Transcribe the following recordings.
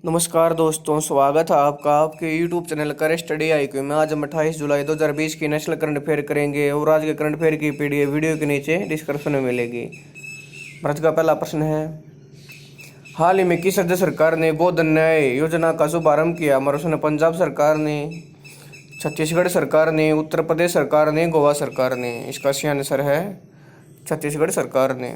नमस्कार दोस्तों, स्वागत है आपका आपके YouTube चैनल कर स्टडी IQ में। आज हम 28 जुलाई 2020 की नेशनल करंट अफेयर करेंगे और आज के करंट अफेयर की पीडीएफ वीडियो के नीचे डिस्क्रिप्शन में मिलेगी। भारत का पहला प्रश्न है, हाल ही में किस राज्य सरकार ने गोधन न्याय योजना का शुभारंभ किया? हमारे पंजाब सरकार ने, छत्तीसगढ़ सरकार ने, उत्तर प्रदेश सरकार ने, गोवा सरकार ने। इसका सही आंसर है छत्तीसगढ़ सरकार ने।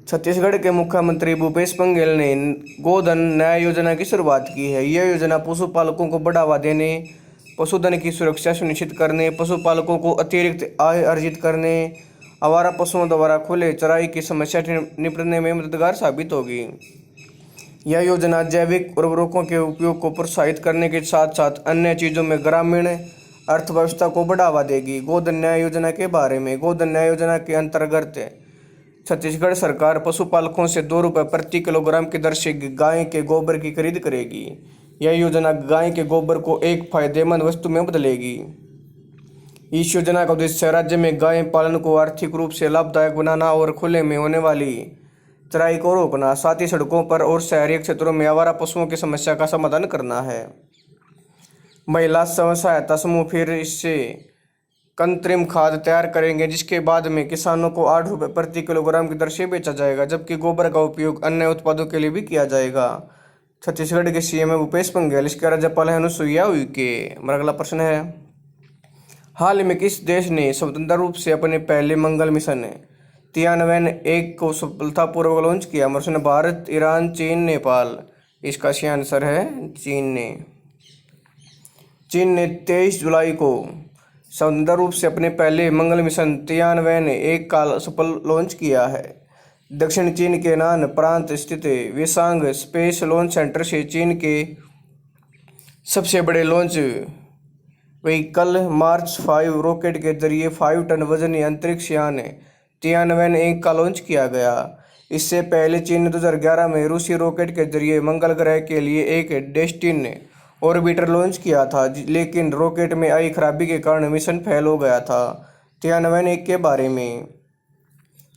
छत्तीसगढ़ के मुख्यमंत्री भूपेश बघेल ने गोधन न्याय योजना की शुरुआत की है। यह योजना पशुपालकों को बढ़ावा देने, पशुधन की सुरक्षा सुनिश्चित करने, पशुपालकों को अतिरिक्त आय अर्जित करने, आवारा पशुओं द्वारा खुले चराई की समस्या निपटने में मददगार साबित होगी। यह योजना जैविक उर्वरकों के उपयोग को प्रोत्साहित करने के साथ साथ अन्य चीज़ों में ग्रामीण अर्थव्यवस्था को बढ़ावा देगी। गोधन न्याय योजना के बारे में, गोधन न्याय योजना के अंतर्गत छत्तीसगढ़ सरकार पशुपालकों से 2 रुपये प्रति किलोग्राम की दर से गाय के गोबर की खरीद करेगी। यह योजना गाय के गोबर को एक फायदेमंद वस्तु में बदलेगी। इस योजना का उद्देश्य राज्य में गाय पालन को आर्थिक रूप से लाभदायक बनाना और खुले में होने वाली चराई को रोकना, साथ ही सड़कों पर और शहरी क्षेत्रों में आवारा पशुओं की समस्या का समाधान करना है। महिला स्व सहायता समूह फिर इससे कृत्रिम खाद तैयार करेंगे, जिसके बाद में किसानों को 8 रुपये प्रति किलोग्राम की दर से बेचा जाएगा, जबकि गोबर का उपयोग अन्य उत्पादों के लिए भी किया जाएगा। छत्तीसगढ़ के सीएम है भूपेश बघेल, इसके राज्यपाल है अनुसुईया उइके। हमारा अगला प्रश्न है, हाल ही में किस देश ने स्वतंत्र रूप से अपने पहले मंगल मिशन तियानवेन-1 को सफलतापूर्वक लॉन्च किया? हमारे भारत, ईरान, चीन, नेपाल। इसका सही आंसर है चीन ने 23 जुलाई को स्वतंत्र रूप से अपने पहले मंगल मिशन तियानवेन-1 का सफल लॉन्च किया है। दक्षिण चीन के नान प्रांत स्थित वेसांग स्पेस लॉन्च सेंटर से चीन के सबसे बड़े लॉन्च व्हीकल मार्च 5 रॉकेट के जरिए 5 टन वजनी अंतरिक्ष यान तियानवेन-1 का लॉन्च किया गया। इससे पहले चीन ने 2011 में रूसी रॉकेट के जरिए मंगल ग्रह के लिए एक डेस्टिन ऑर्बिटर लॉन्च किया था, लेकिन रॉकेट में आई खराबी के कारण मिशन फेल हो गया था। तियानवेन-1 के बारे में,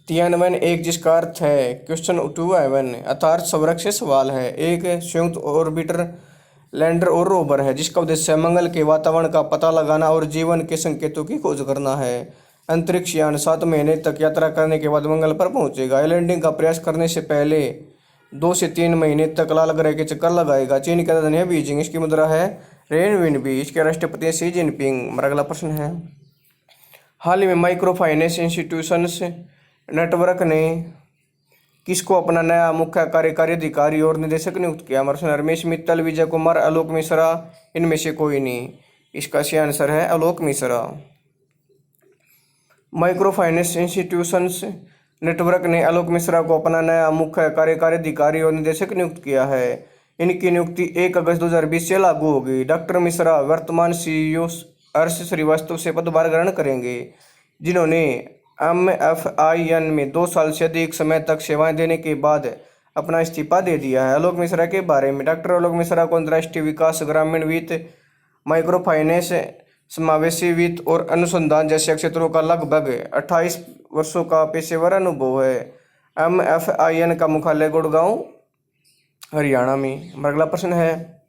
तियानवेन-1 जिसका अर्थ है क्वेश्चन टू हेवन अर्थात स्वर्ग से सवाल है, एक संयुक्त ऑर्बिटर लैंडर और रोवर है, जिसका उद्देश्य मंगल के वातावरण का पता लगाना और जीवन के संकेतों की खोज करना है। अंतरिक्ष यान 7 महीने तक यात्रा करने के बाद मंगल पर पहुंचेगा। लैंडिंग का प्रयास करने से पहले 2 से 3 महीने तक लाल ग्रह के चक्कर लगाएगा। चीन की राजधानी है बीजिंग, इसकी मुद्रा है रेनविनबी, इसके राष्ट्रपति शी जिनपिंग। हमारा अगला प्रश्न है, हाल ही में माइक्रो फाइनेंस इंस्टीट्यूशंस नेटवर्क ने किसको अपना नया मुख्य कार्यकारी अधिकारी और निदेशक नियुक्त किया? हमारे रमेश मित्तल, विजय कुमार, आलोक मिश्रा, इनमें से कोई नहीं। इसका सही आंसर है Alok Mishra. Micro finance institutions network ने आलोक मिश्रा को अपना नया मुख्य कार्यकारी अधिकारी और निदेशक नियुक्त किया है। इनकी नियुक्ति 1 अगस्त 2020 से लागू होगी। डॉक्टर मिश्रा वर्तमान CEO हर्ष श्रीवास्तव से पदभार ग्रहण करेंगे, जिन्होंने MFIN में 2 साल से अधिक समय तक सेवाएं देने के बाद अपना इस्तीफा दे दिया है। आलोक मिश्रा के बारे में, डॉक्टर आलोक मिश्रा को अंतर्राष्ट्रीय विकास, ग्रामीण वित्त, माइक्रो फाइनेंस, समावेशी वित्त और अनुसंधान जैसे क्षेत्रों का लगभग 28 वर्षों का पेशेवर अनुभव है। MFIN का मुख्यालय गुड़गांव, हरियाणा में। हमारा अगला प्रश्न है,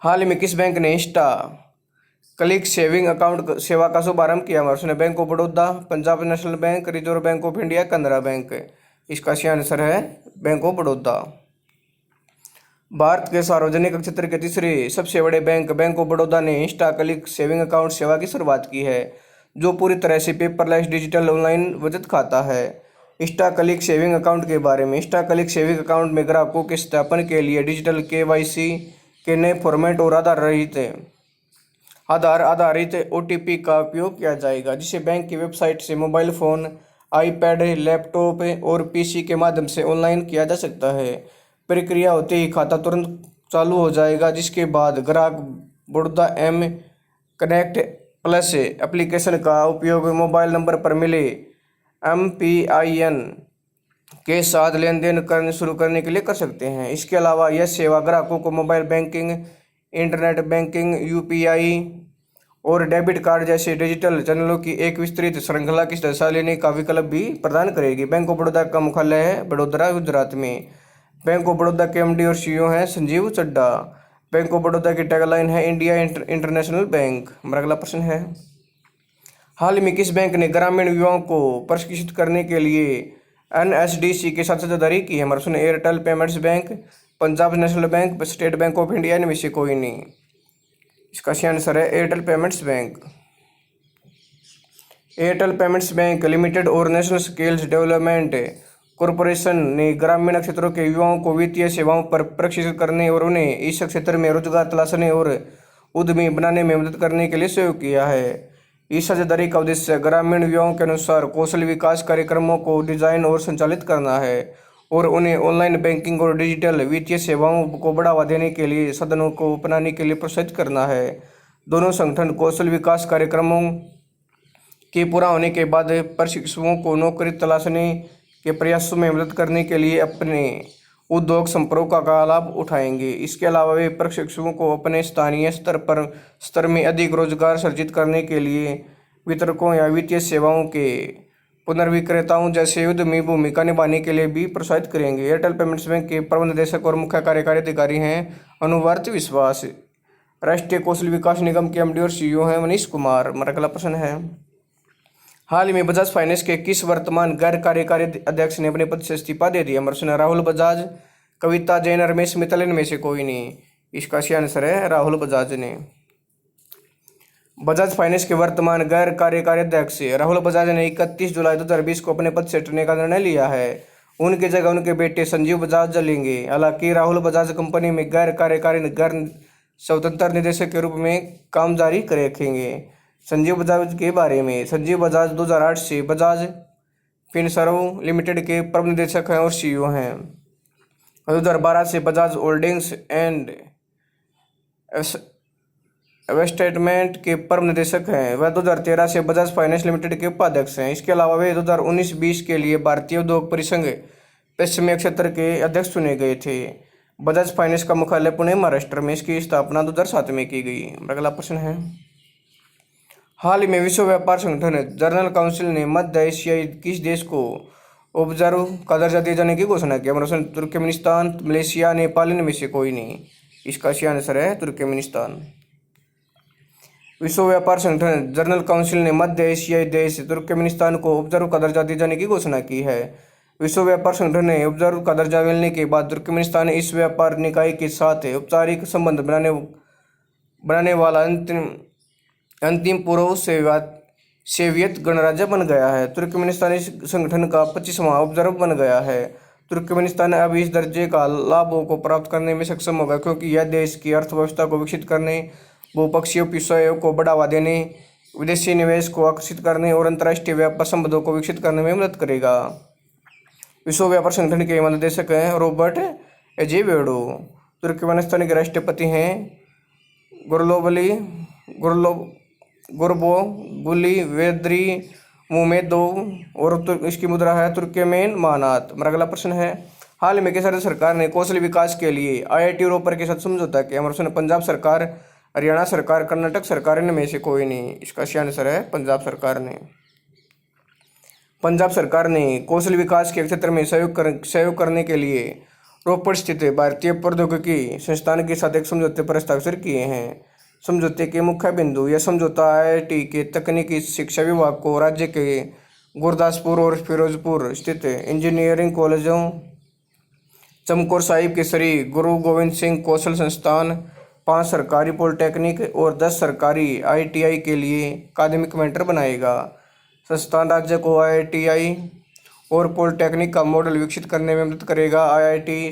हाल ही में किस बैंक ने इंस्टा क्लिक सेविंग अकाउंट सेवा का शुभारंभ किया? हमारे bank of Baroda, Punjab national bank, reserve bank of India, Canara bank. इसका सही आंसर है बैंक ऑफ बड़ौदा। भारत के सार्वजनिक क्षेत्र के तीसरे सबसे बड़े बैंक ऑफ बड़ौदा ने इंस्टा क्लिक सेविंग अकाउंट सेवा की शुरुआत की है, जो पूरी तरह से पेपरलेस डिजिटल ऑनलाइन बचत खाता है। इंस्टा क्लिक सेविंग अकाउंट के बारे में, इंस्टा क्लिक सेविंग अकाउंट में ग्राहकों के सत्यापन के लिए डिजिटल KYC के नए फॉर्मेट और आधार आधारित OTP का उपयोग किया जाएगा, जिसे बैंक की वेबसाइट से मोबाइल फ़ोन, iPad, लैपटॉप और PC के माध्यम से ऑनलाइन किया जा सकता है। प्रक्रिया होते ही खाता तुरंत चालू हो जाएगा, जिसके बाद ग्राहक Baroda M connect plus application का उपयोग मोबाइल नंबर पर मिले MPIN के साथ लेन देन शुरू करने के लिए कर सकते हैं। इसके अलावा यह सेवा ग्राहकों को mobile banking, internet banking, UPI और डेबिट कार्ड जैसे डिजिटल चैनलों की एक विस्तृत श्रृंखला की हिस्सा लेने का विकल्प भी प्रदान करेगी। बैंक ऑफ बड़ौदा का मुख्यालय है बड़ोदरा, गुजरात में। बैंक ऑफ बड़ौदा के एमडी और सीईओ हैं संजीव चड्ढा। बैंक ऑफ बड़ौदा की टैगलाइन है इंडिया इंटरनेशनल बैंक। हमारा अगला प्रश्न है, हाल ही में किस बैंक ने ग्रामीण युवाओं को प्रशिक्षित करने के लिए एनएसडीसी के साथ साझेदारी की है? हमारा प्रश्न Airtel payments bank, Punjab national bank, state bank of India, इनमें से कोई नहीं। इसका सही आंसर है Airtel payments bank. Airtel payments bank limited और नेशनल स्किल्स डेवलपमेंट कॉरपोरेशन ने ग्रामीण क्षेत्रों के युवाओं को वित्तीय सेवाओं पर प्रशिक्षित करने और उन्हें इस क्षेत्र में रोजगार तलाशने और उद्यमी बनाने में मदद करने के लिए सहयोग किया है। इस साझेदारी का उद्देश्य ग्रामीण युवाओं के अनुसार कौशल विकास कार्यक्रमों को डिजाइन और संचालित करना है और उन्हें ऑनलाइन बैंकिंग और डिजिटल वित्तीय सेवाओं को बढ़ावा देने के लिए साधनों को अपनाने के लिए प्रोत्साहित करना है। दोनों संगठन कौशल विकास कार्यक्रमों के पूरा होने के बाद प्रशिक्षुओं को नौकरी तलाशने के प्रयासों में मदद करने के लिए अपने उद्योग संपर्कों का लाभ उठाएंगे। इसके अलावा वे प्रशिक्षुओं को अपने स्थानीय स्तर में अधिक रोजगार सृजित करने के लिए वितरकों या वित्तीय सेवाओं के पुनर्विक्रेताओं जैसे उद्यमी भूमिका निभाने के लिए भी प्रोत्साहित करेंगे। एयरटेल पेमेंट्स बैंक के प्रबंध निदेशक और मुख्य कार्यकारी अधिकारी हैं अनुवर्त विश्वास। राष्ट्रीय कौशल विकास निगम के एमडी और सीईओ हैं मनीष कुमार। हमारा अगला प्रश्न है, हाल ही में बजाज फाइनेंस के किस वर्तमान गैर कार्यकारी अध्यक्ष ने अपने पद से इस्तीफा दे दिया? हमारा प्रश्न है राहुल बजाज, कविता जैन, रमेश मित्तल, इनमें से कोई नहीं। इसका सही आंसर है राहुल बजाज ने। बजाज फाइनेंस के वर्तमान गैर कार्यकारी अध्यक्ष राहुल बजाज ने 31 जुलाई 2020 को अपने पद से हटने का निर्णय लिया है। उनकी जगह उनके बेटे संजीव बजाज लेंगे। हालांकि राहुल बजाज कंपनी में गैर कार्यकारी गैर स्वतंत्र निदेशक के रूप में काम जारी रखेंगे। संजीव बजाज के बारे में, संजीव बजाज 2008 से बजाज फिनसर्व लिमिटेड के प्रबंध निदेशक हैं और सीईओ हैं। 2012 से बजाज होल्डिंग्स एंड इन्वेस्टमेंट के प्रबंध निदेशक हैं। वह 2013 से बजाज फाइनेंस लिमिटेड के उपाध्यक्ष हैं। इसके अलावा वे 2019-20 के लिए भारतीय उद्योग परिसंघ पश्चिमी क्षेत्र के अध्यक्ष चुने गए थे। बजाज फाइनेंस का मुख्यालय पुणे महाराष्ट्र में, इसकी स्थापना 2007 में की गई। अगला प्रश्न है, हाल ही में विश्व व्यापार संगठन जनरल काउंसिल ने मध्य एशियाई किस देश को ऑब्जर्व का दर्जा दिए जाने की घोषणा की? हमारा तुर्कमेनिस्तान, मलेशिया, नेपाल, इनमें से कोई नहीं। इसका सही आंसर है तुर्कमेनिस्तान। विश्व व्यापार संगठन जनरल काउंसिल ने मध्य एशियाई देश तुर्कमेनिस्तान को ऑब्जर्व का दर्जा दिए जाने की घोषणा की है। विश्व व्यापार संगठन ने ऑब्जर्व का दर्जा मिलने के बाद तुर्कमेनिस्तान इस व्यापार निकाय के साथ औपचारिक संबंध बनाने वाला अंतिम पूर्व सोवियत गणराज्य बन गया है। तुर्कमेनिस्तान इस संगठन का 25वां ऑब्जर्वर बन गया है। तुर्कमेनिस्तान अब इस दर्जे का लाभों को प्राप्त करने में सक्षम होगा क्योंकि यह देश की अर्थव्यवस्था को विकसित करने, बहुपक्षीय सहयोग को बढ़ावा देने, विदेशी निवेश को आकर्षित करने और अंतर्राष्ट्रीय व्यापार संबंधों को विकसित करने में मदद करेगा। विश्व व्यापार संगठन के महानिदेशक हैं रॉबर्ट एजेवेडो। तुर्कमेनिस्तान के राष्ट्रपति हैं गुरबोगुली वेद्री मुहमेदोव और इसकी मुद्रा है तुर्कमेन मानात। हमारा अगला प्रश्न है, हाल में किस राज्य सरकार ने कौशल विकास के लिए आईआईटी रोपर के साथ समझौता किया? हमारा प्रश्न पंजाब सरकार, हरियाणा सरकार, कर्नाटक सरकार, इनमें से कोई नहीं। इसका सही आंसर है पंजाब सरकार ने। पंजाब सरकार ने कौशल विकास के क्षेत्र में सहयोग करने के लिए रोपड़ स्थित भारतीय प्रौद्योगिकी संस्थान के साथ एक समझौते पर हस्ताक्षर किए हैं। समझौते के मुख्य बिंदु, यह समझौता आईआईटी के तकनीकी शिक्षा विभाग को राज्य के गुरदासपुर और फिरोजपुर स्थित इंजीनियरिंग कॉलेजों, चमकौर साहिब के श्री गुरु गोविंद सिंह कौशल संस्थान, 5 सरकारी पॉलिटेक्निक और 10 सरकारी आईटीआई के लिए अकादमिक मेंटर बनाएगा। संस्थान राज्य को आईआईटीआई और पॉलिटेक्निक का मॉडल विकसित करने में मदद करेगा। आईआईटी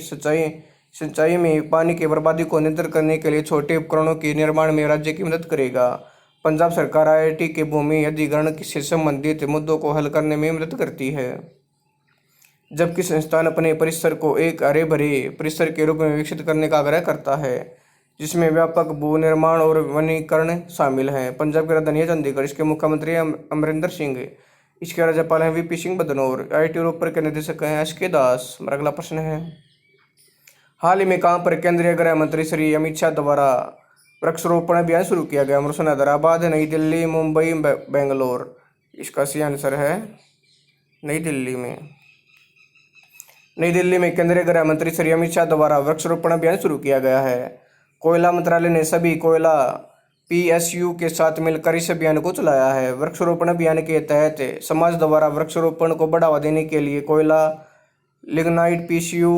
सिंचाई में पानी की बर्बादी को नियंत्रित करने के लिए छोटे उपकरणों के निर्माण में राज्य की मदद करेगा। पंजाब सरकार आईआईटी के भूमि अधिग्रहण से संबंधित मुद्दों को हल करने में मदद करती है, जबकि संस्थान अपने परिसर को एक हरे भरे परिसर के रूप में विकसित करने का आग्रह करता है, जिसमें व्यापक भू निर्माण और वनीकरण शामिल हैं। पंजाब की राजधानी है चंडीगढ़। इसके मुख्यमंत्री अमरिंदर सिंह, इसके राज्यपाल हैं वीपी सिंह बदनौर। आईआईटी रोपड़ के निदेशक हैं एसके दास। हमारा अगला प्रश्न है, हाल ही में कहाँ पर केंद्रीय गृह मंत्री श्री अमित शाह द्वारा वृक्षारोपण अभियान शुरू किया गया? अमृतसर, हैदराबाद, नई दिल्ली, मुंबई, बेंगलोर। इसका सही आंसर है नई दिल्ली में। नई दिल्ली में केंद्रीय गृह मंत्री श्री अमित शाह द्वारा वृक्षारोपण अभियान शुरू किया गया है। कोयला मंत्रालय ने सभी कोयला पीएसयू के साथ मिलकर इस अभियान को चलाया है। वृक्षारोपण अभियान के तहत समाज द्वारा वृक्षारोपण को बढ़ावा देने के लिए कोयला, लिग्नाइट, पीएसयू,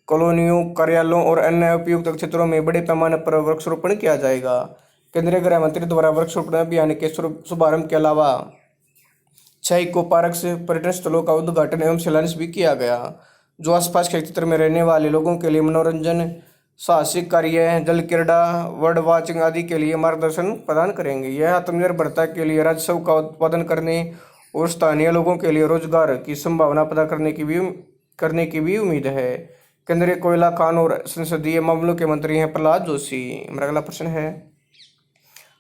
कॉलोनियों, कार्यालयों और अन्य उपयुक्त क्षेत्रों में बड़े पैमाने पर वृक्षारोपण किया जाएगा। केंद्रीय गृह मंत्री द्वारा वृक्षारोपण अभियान के शुभारंभ के अलावा 6 इको पार्क, पर्यटन स्थलों का उद्घाटन एवं शिलान्यास भी किया गया, जो आसपास के क्षेत्र में रहने वाले लोगों के लिए मनोरंजन, साहसिक कार्य, जल क्रीड़ा, बर्ड वाचिंग आदि के लिए मार्गदर्शन प्रदान करेंगे। यह आत्मनिर्भरता के लिए राजस्व का उत्पादन करने और स्थानीय लोगों के लिए रोजगार की संभावना पैदा करने की भी उम्मीद है। केंद्रीय कोयला, खान और संसदीय मामलों के मंत्री हैं प्रहलाद जोशी। हमारा अगला प्रश्न है,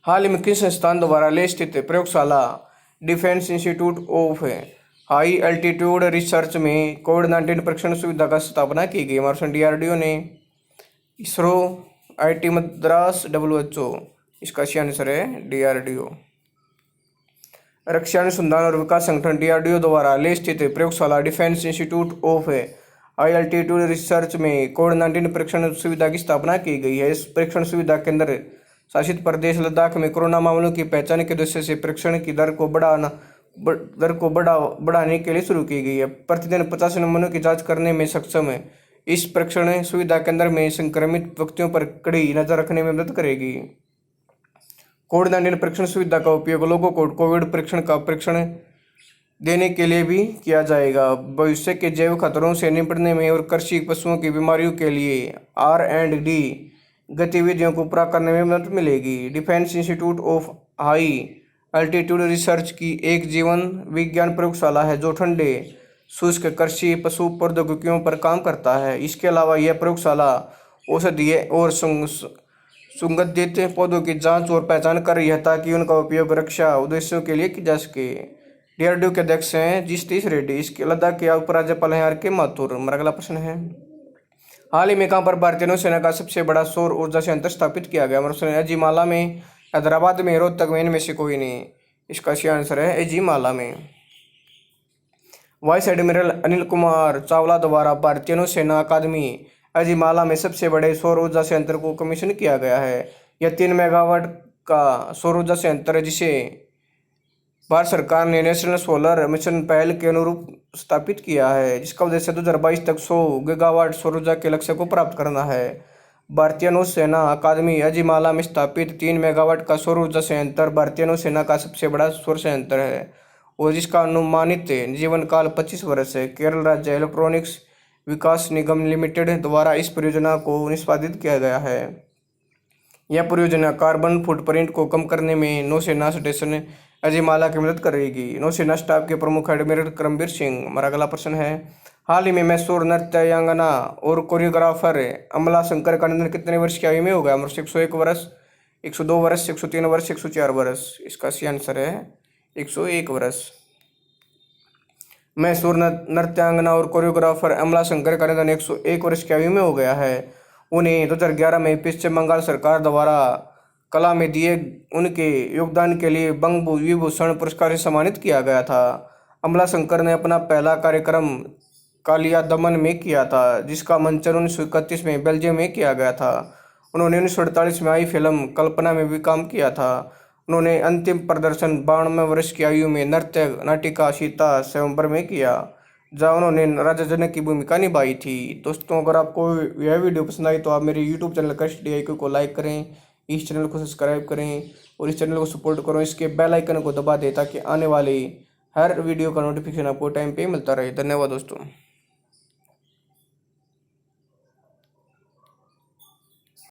हाल ही में किस संस्थान द्वारा लेह स्थित प्रयोगशाला defence institute of high altitude research में कोविड-19 परीक्षण सुविधा का स्थापना की गई? हमारे DRDO ने, इसरो, IIT मद्रास, WHO। इसका सही आंसर है DRDO। रक्षा अनुसंधान और विकास संगठन DRDO द्वारा लेह स्थित प्रयोगशाला defence institute of high altitude research में कोविड-19 परीक्षण सुविधा की स्थापना की गई है। इस परीक्षण सुविधा केंद्र शासित प्रदेश लद्दाख में कोरोना मामलों की पहचान के उद्देश्य से परीक्षण की दर को बढ़ाने के लिए शुरू की गई है। प्रतिदिन 50 नमूनों की जांच करने में सक्षम है। इस परीक्षण सुविधा केंद्र में संक्रमित व्यक्तियों पर कड़ी नजर रखने में मदद करेगी। कोविड-19 परीक्षण सुविधा का उपयोग लोगों को कोविड परीक्षण देने के लिए भी किया जाएगा। भविष्य के जैव खतरों से निपटने में और कृषि पशुओं की बीमारियों के लिए R&D गतिविधियों को पूरा करने में मदद मिलेगी। Defence institute of high altitude research की एक जीवन विज्ञान प्रयोगशाला है जो ठंडे, शुष्क कृषि, पशु प्रौद्योगिकियों पर काम करता है। इसके अलावा यह प्रयोगशाला औषधीय और सुगंधित पौधों की जांच और पहचान कर रही है ताकि उनका उपयोग रक्षा उद्देश्यों के लिए किया जा सके। DRDO के अध्यक्ष हैं जी सतीश रेड्डी। इसके लद्दाख के उपराज्यपाल हैं R.K. माथुर। हमारा अगला प्रश्न है, हाल ही में कहाँ पर भारतीय नौसेना का सबसे बड़ा सौर ऊर्जा संयंत्र स्थापित किया गया? हमारा अजीमाला में, हैदराबाद में, रोहतक में, इनमें से कोई नहीं। इसका सही आंसर है अजीमाला में। वाइस एडमिरल अनिल कुमार चावला द्वारा भारतीय नौसेना अकादमी अजीमाला में सबसे बड़े सौर ऊर्जा संयंत्र को कमीशन किया गया है। यह 3 मेगावाट का सौर ऊर्जा संयंत्र है जिसे भारत सरकार ने नेशनल सोलर मिशन पहल के अनुरूप स्थापित किया है, जिसका उद्देश्य 2022 तक 100 गीगावाट सौर ऊर्जा के लक्ष्य को प्राप्त करना है। भारतीय नौसेना अकादमी अजीमाला में स्थापित 3 मेगावाट का सौर ऊर्जा संयंत्र भारतीय नौसेना का सबसे बड़ा सौर संयंत्र है और जिसका अनुमानित जीवन काल 25 वर्ष है। केरल राज्य इलेक्ट्रॉनिक्स विकास निगम लिमिटेड द्वारा इस परियोजना को निष्पादित किया गया है। यह परियोजना कार्बन फुटप्रिंट को कम करने में नौसेना स्टेशन अजीमाला की मदद करेगी। नौसेना स्टाफ के प्रमुख एडमिरल करमबीर सिंह। हमारा अगला प्रश्न है, हाल ही में मैसूर नृत्यांगना और कोरियोग्राफर अमला शंकर का निधन कितने वर्ष की आयु में हो गया? 101 वर्ष, 102 वर्ष, 103 वर्ष, 104 वर्ष। इसका सही आंसर है 101 वर्ष। मैसूर नृत्यांगना और कोरियोग्राफर अमला शंकर का निधन 101 वर्ष की आयु में हो गया है। उन्हें 2011 में पश्चिम बंगाल सरकार द्वारा कला में दिए उनके योगदान के लिए बंग विभूषण पुरस्कार से सम्मानित किया गया था। अमला शंकर ने अपना पहला कार्यक्रम कालियादमन में किया था, जिसका मंचन 1931 में बेल्जियम में किया गया था। उन्होंने 1948 में आई फिल्म कल्पना में भी काम किया था। उन्होंने अंतिम प्रदर्शन 92 वर्ष की आयु में नृत्य नाटिका सीता स्वयंवर में किया, जहाँ उन्होंने राजा जनक की भूमिका निभाई थी। दोस्तों, अगर आपको यह वीडियो पसंद आई तो आप मेरे यूट्यूब चैनल KSTDIQ को लाइक करें, इस चैनल को सब्सक्राइब करें और इस चैनल को सपोर्ट करें। इसके बेल आइकन को दबा दें ताकि आने वाली हर वीडियो का नोटिफिकेशन आपको टाइम पे मिलता रहे। धन्यवाद दोस्तों।